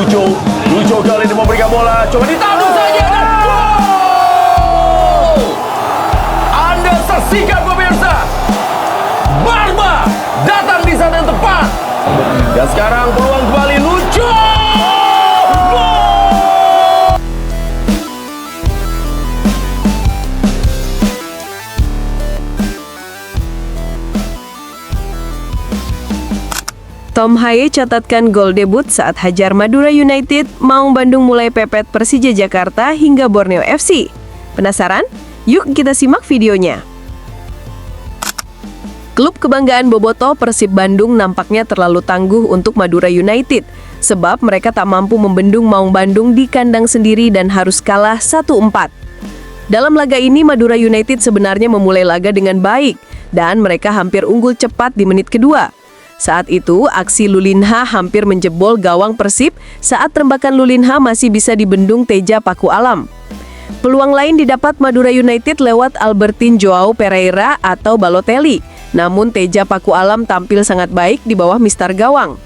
Lucu kali ini memberikan bola. Coba ditanduk saja dan gol! Anda saksikan pemirsa. Barba datang di saat yang tepat. Dan sekarang peluang kembali Lucu. Tom Haye catatkan gol debut saat hajar Madura United, Maung Bandung mulai pepet Persija Jakarta hingga Borneo FC. Penasaran? Yuk kita simak videonya. Klub kebanggaan Bobotoh Persib Bandung nampaknya terlalu tangguh untuk Madura United, sebab mereka tak mampu membendung Maung Bandung di kandang sendiri dan harus kalah 1-4. Dalam laga ini Madura United sebenarnya memulai laga dengan baik, dan mereka hampir unggul cepat di menit kedua. Saat itu, aksi Lulinha hampir menjebol gawang Persib saat tembakan Lulinha masih bisa dibendung Teja Paku Alam. Peluang lain didapat Madura United lewat Albertin Joao Pereira atau Balotelli, namun Teja Paku Alam tampil sangat baik di bawah mistar gawang.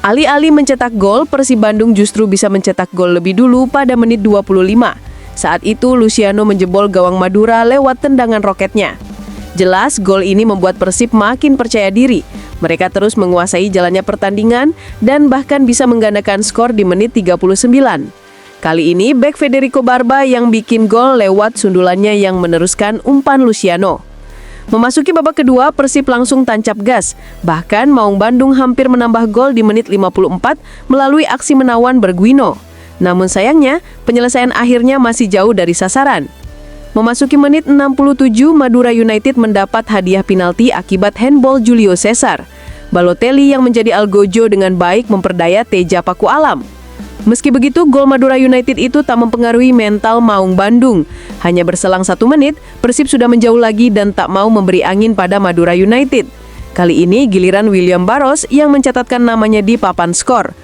Alih-alih mencetak gol, Persib Bandung justru bisa mencetak gol lebih dulu pada menit 25. Saat itu, Luciano menjebol gawang Madura lewat tendangan roketnya. Jelas, gol ini membuat Persib makin percaya diri. Mereka terus menguasai jalannya pertandingan dan bahkan bisa menggandakan skor di menit 39. Kali ini, bek Federico Barba yang bikin gol lewat sundulannya yang meneruskan umpan Luciano. Memasuki babak kedua, Persib langsung tancap gas. Bahkan Maung Bandung hampir menambah gol di menit 54 melalui aksi menawan Berguino. Namun sayangnya, penyelesaian akhirnya masih jauh dari sasaran. Memasuki menit 67, Madura United mendapat hadiah penalti akibat handball Julio Cesar. Balotelli yang menjadi algojo dengan baik memperdaya Teja Paku Alam. Meski begitu, gol Madura United itu tak mempengaruhi mental Maung Bandung. Hanya berselang 1 menit, Persib sudah menjauh lagi dan tak mau memberi angin pada Madura United. Kali ini giliran William Barros yang mencatatkan namanya di papan skor.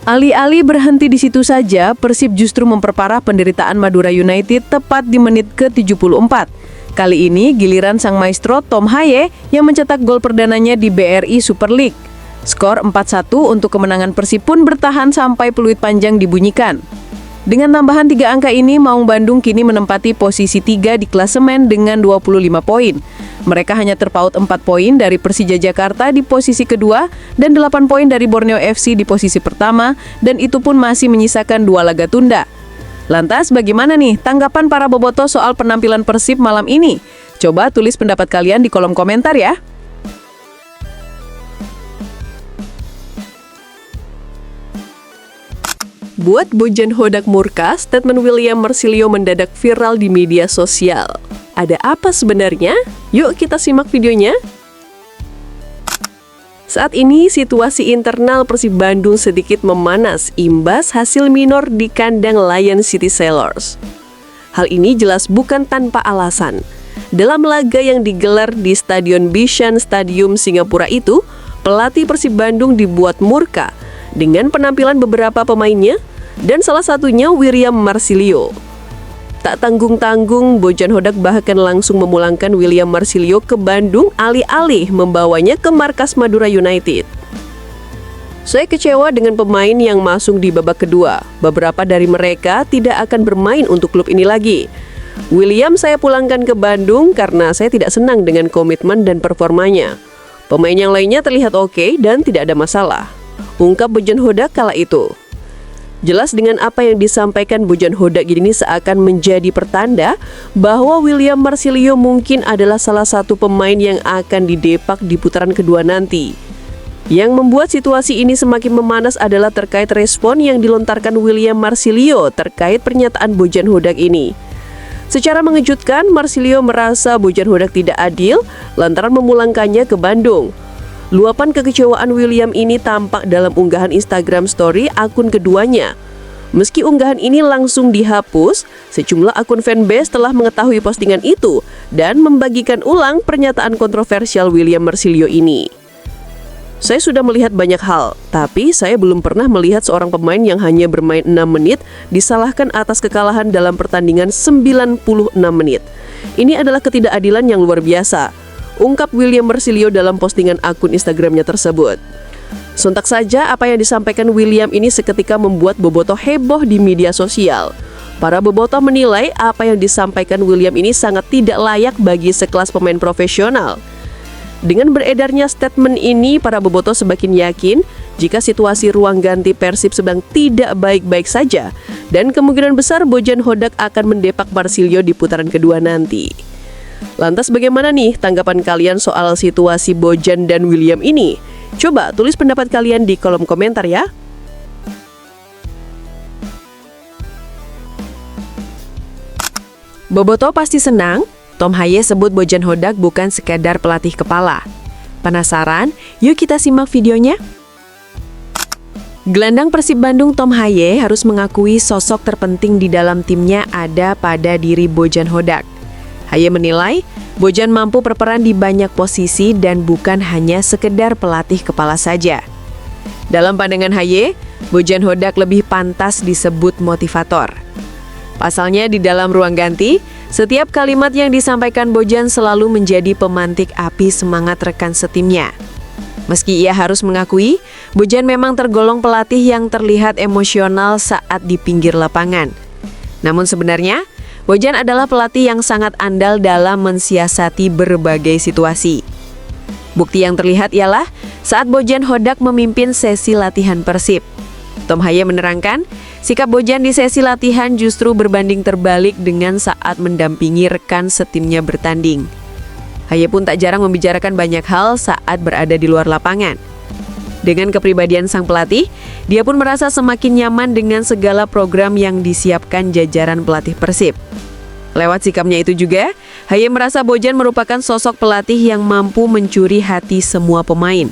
Alih-alih berhenti di situ saja, Persib justru memperparah penderitaan Madura United tepat di menit ke-74. Kali ini giliran sang maestro Tom Haye yang mencetak gol perdananya di BRI Super League. Skor 4-1 untuk kemenangan Persib pun bertahan sampai peluit panjang dibunyikan. Dengan tambahan 3 angka ini, Maung Bandung kini menempati posisi 3 di klasemen dengan 25 poin. Mereka hanya terpaut 4 poin dari Persija Jakarta di posisi kedua dan 8 poin dari Borneo FC di posisi pertama, dan itu pun masih menyisakan 2 laga tunda. Lantas bagaimana nih tanggapan para bobotoh soal penampilan Persib malam ini? Coba tulis pendapat kalian di kolom komentar ya. Buat Bojan Hodak murka, statement William Marsilio mendadak viral di media sosial. Ada apa sebenarnya? Yuk kita simak videonya. Saat ini situasi internal Persib Bandung sedikit memanas imbas hasil minor di kandang Lion City Sailors. Hal ini jelas bukan tanpa alasan. Dalam laga yang digelar di Stadion Bishan Stadium Singapura itu, pelatih Persib Bandung dibuat murka dengan penampilan beberapa pemainnya, dan salah satunya William Marsilio. Tak tanggung-tanggung, Bojan Hodak bahkan langsung memulangkan William Marsilio ke Bandung alih-alih membawanya ke markas Madura United. Saya kecewa dengan pemain yang masuk di babak kedua. Beberapa dari mereka tidak akan bermain untuk klub ini lagi. William saya pulangkan ke Bandung karena saya tidak senang dengan komitmen dan performanya. Pemain yang lainnya terlihat oke dan tidak ada masalah, ungkap Bojan Hodak kala itu. Jelas dengan apa yang disampaikan Bojan Hodak ini seakan menjadi pertanda bahwa William Marsilio mungkin adalah salah satu pemain yang akan didepak di putaran kedua nanti. Yang membuat situasi ini semakin memanas adalah terkait respon yang dilontarkan William Marsilio terkait pernyataan Bojan Hodak ini. Secara mengejutkan, Marsilio merasa Bojan Hodak tidak adil lantaran memulangkannya ke Bandung. Luapan kekecewaan William ini tampak dalam unggahan Instagram story akun keduanya. Meski unggahan ini langsung dihapus, sejumlah akun fanbase telah mengetahui postingan itu dan membagikan ulang pernyataan kontroversial William Marsilio ini. Saya sudah melihat banyak hal, tapi saya belum pernah melihat seorang pemain yang hanya bermain 6 menit disalahkan atas kekalahan dalam pertandingan 96 menit. Ini adalah ketidakadilan yang luar biasa, ungkap William Marsilio dalam postingan akun Instagramnya tersebut. Sontak saja apa yang disampaikan William ini seketika membuat bobotoh heboh di media sosial. Para bobotoh menilai apa yang disampaikan William ini sangat tidak layak bagi sekelas pemain profesional. Dengan beredarnya statement ini, para bobotoh semakin yakin jika situasi ruang ganti Persib sedang tidak baik-baik saja dan kemungkinan besar Bojan Hodak akan mendepak Marsilio di putaran kedua nanti. Lantas bagaimana nih tanggapan kalian soal situasi Bojan dan William ini? Coba tulis pendapat kalian di kolom komentar ya. Bobotoh pasti senang, Tom Haye sebut Bojan Hodak bukan sekadar pelatih kepala. Penasaran? Yuk kita simak videonya. Gelandang Persib Bandung Tom Haye harus mengakui sosok terpenting di dalam timnya ada pada diri Bojan Hodak. Haye menilai, Bojan mampu berperan di banyak posisi dan bukan hanya sekedar pelatih kepala saja. Dalam pandangan Haye, Bojan Hodak lebih pantas disebut motivator. Pasalnya di dalam ruang ganti, setiap kalimat yang disampaikan Bojan selalu menjadi pemantik api semangat rekan setimnya. Meski ia harus mengakui, Bojan memang tergolong pelatih yang terlihat emosional saat di pinggir lapangan. Namun sebenarnya, Bojan adalah pelatih yang sangat andal dalam mensiasati berbagai situasi. Bukti yang terlihat ialah saat Bojan Hodak memimpin sesi latihan Persib. Tom Haye menerangkan, sikap Bojan di sesi latihan justru berbanding terbalik dengan saat mendampingi rekan setimnya bertanding. Haye pun tak jarang membicarakan banyak hal saat berada di luar lapangan. Dengan kepribadian sang pelatih, dia pun merasa semakin nyaman dengan segala program yang disiapkan jajaran pelatih Persib. Lewat sikapnya itu juga, Haye merasa Bojan merupakan sosok pelatih yang mampu mencuri hati semua pemain.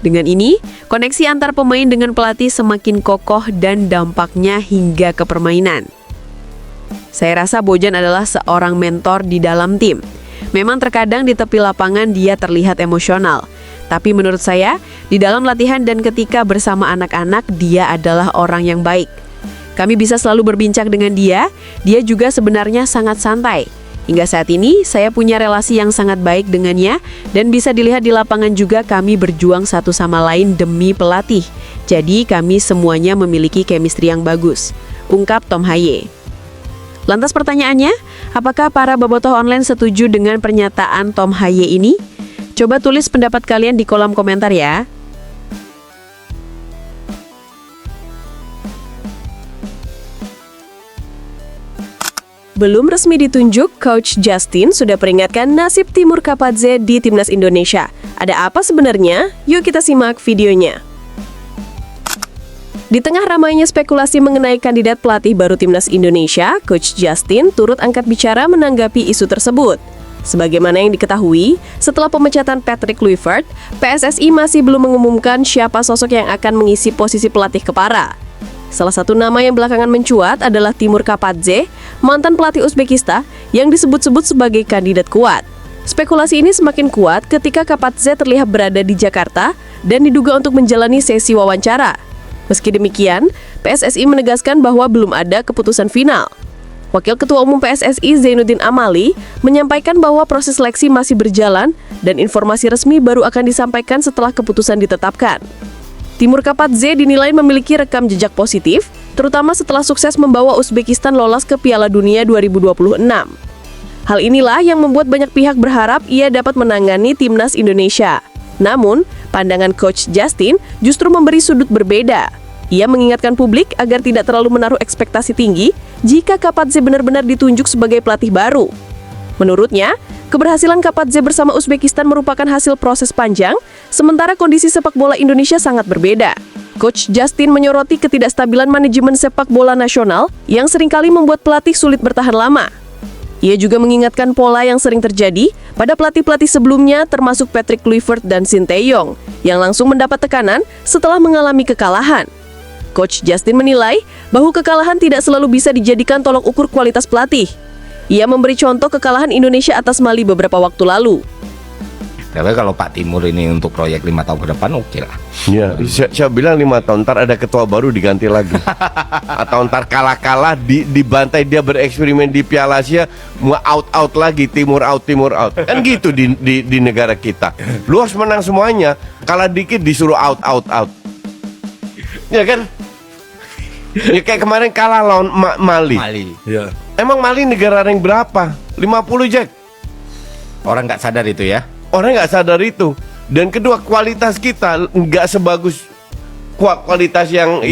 Dengan ini, koneksi antar pemain dengan pelatih semakin kokoh dan dampaknya hingga ke permainan. Saya rasa Bojan adalah seorang mentor di dalam tim. Memang terkadang di tepi lapangan dia terlihat emosional. Tapi menurut saya, di dalam latihan dan ketika bersama anak-anak, dia adalah orang yang baik. Kami bisa selalu berbincang dengan dia juga sebenarnya sangat santai. Hingga saat ini, saya punya relasi yang sangat baik dengannya dan bisa dilihat di lapangan juga kami berjuang satu sama lain demi pelatih. Jadi kami semuanya memiliki chemistry yang bagus, ungkap Tom Haye. Lantas pertanyaannya, apakah para bobotoh online setuju dengan pernyataan Tom Haye ini? Coba tulis pendapat kalian di kolom komentar ya. Belum resmi ditunjuk, Coach Justin sudah peringatkan nasib Timur Kapadze di Timnas Indonesia. Ada apa sebenarnya? Yuk kita simak videonya. Di tengah ramainya spekulasi mengenai kandidat pelatih baru Timnas Indonesia, Coach Justin turut angkat bicara menanggapi isu tersebut. Sebagaimana yang diketahui, setelah pemecatan Patrick Kluivert, PSSI masih belum mengumumkan siapa sosok yang akan mengisi posisi pelatih kepala. Salah satu nama yang belakangan mencuat adalah Timur Kapadze, mantan pelatih Uzbekistan yang disebut-sebut sebagai kandidat kuat. Spekulasi ini semakin kuat ketika Kapadze terlihat berada di Jakarta dan diduga untuk menjalani sesi wawancara. Meski demikian, PSSI menegaskan bahwa belum ada keputusan final. Wakil Ketua Umum PSSI Zainuddin Amali menyampaikan bahwa proses seleksi masih berjalan dan informasi resmi baru akan disampaikan setelah keputusan ditetapkan. Timur Kapadze dinilai memiliki rekam jejak positif, terutama setelah sukses membawa Uzbekistan lolos ke Piala Dunia 2026. Hal inilah yang membuat banyak pihak berharap ia dapat menangani Timnas Indonesia. Namun, pandangan Coach Justin justru memberi sudut berbeda. Ia mengingatkan publik agar tidak terlalu menaruh ekspektasi tinggi jika Kapadze benar-benar ditunjuk sebagai pelatih baru. Menurutnya, keberhasilan Kapadze bersama Uzbekistan merupakan hasil proses panjang, sementara kondisi sepak bola Indonesia sangat berbeda. Coach Justin menyoroti ketidakstabilan manajemen sepak bola nasional yang seringkali membuat pelatih sulit bertahan lama. Ia juga mengingatkan pola yang sering terjadi pada pelatih-pelatih sebelumnya termasuk Patrick Kluivert dan Sinteyong yang langsung mendapat tekanan setelah mengalami kekalahan. Coach Justin menilai bahwa kekalahan tidak selalu bisa dijadikan tolok ukur kualitas pelatih. Ia memberi contoh kekalahan Indonesia atas Mali beberapa waktu lalu. Tapi kalau Pak Timur ini untuk proyek 5 tahun ke depan oke lah. Ya, saya bilang 5 tahun, ntar ada ketua baru diganti lagi. Atau ntar kalah-kalah dibantai, dia bereksperimen di Piala Asia, mau out lagi, timur out. Kan gitu di negara kita. Lu harus menang semuanya, kalah dikit disuruh out. Ya kan? Ya kayak kemarin kalah lawan Mali. Ya. Emang Mali negara rank berapa? 50, Jack. Orang nggak sadar itu ya. Orang nggak sadar itu. Dan kedua, kualitas kita nggak sebagus kualitas yang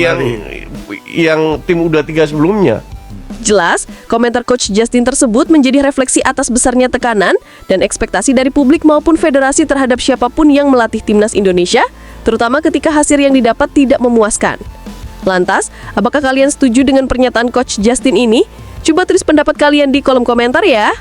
tim U23 sebelumnya. Jelas, komentar Coach Justin tersebut menjadi refleksi atas besarnya tekanan dan ekspektasi dari publik maupun federasi terhadap siapapun yang melatih timnas Indonesia, terutama ketika hasil yang didapat tidak memuaskan. Lantas, apakah kalian setuju dengan pernyataan Coach Justin ini? Coba tulis pendapat kalian di kolom komentar ya.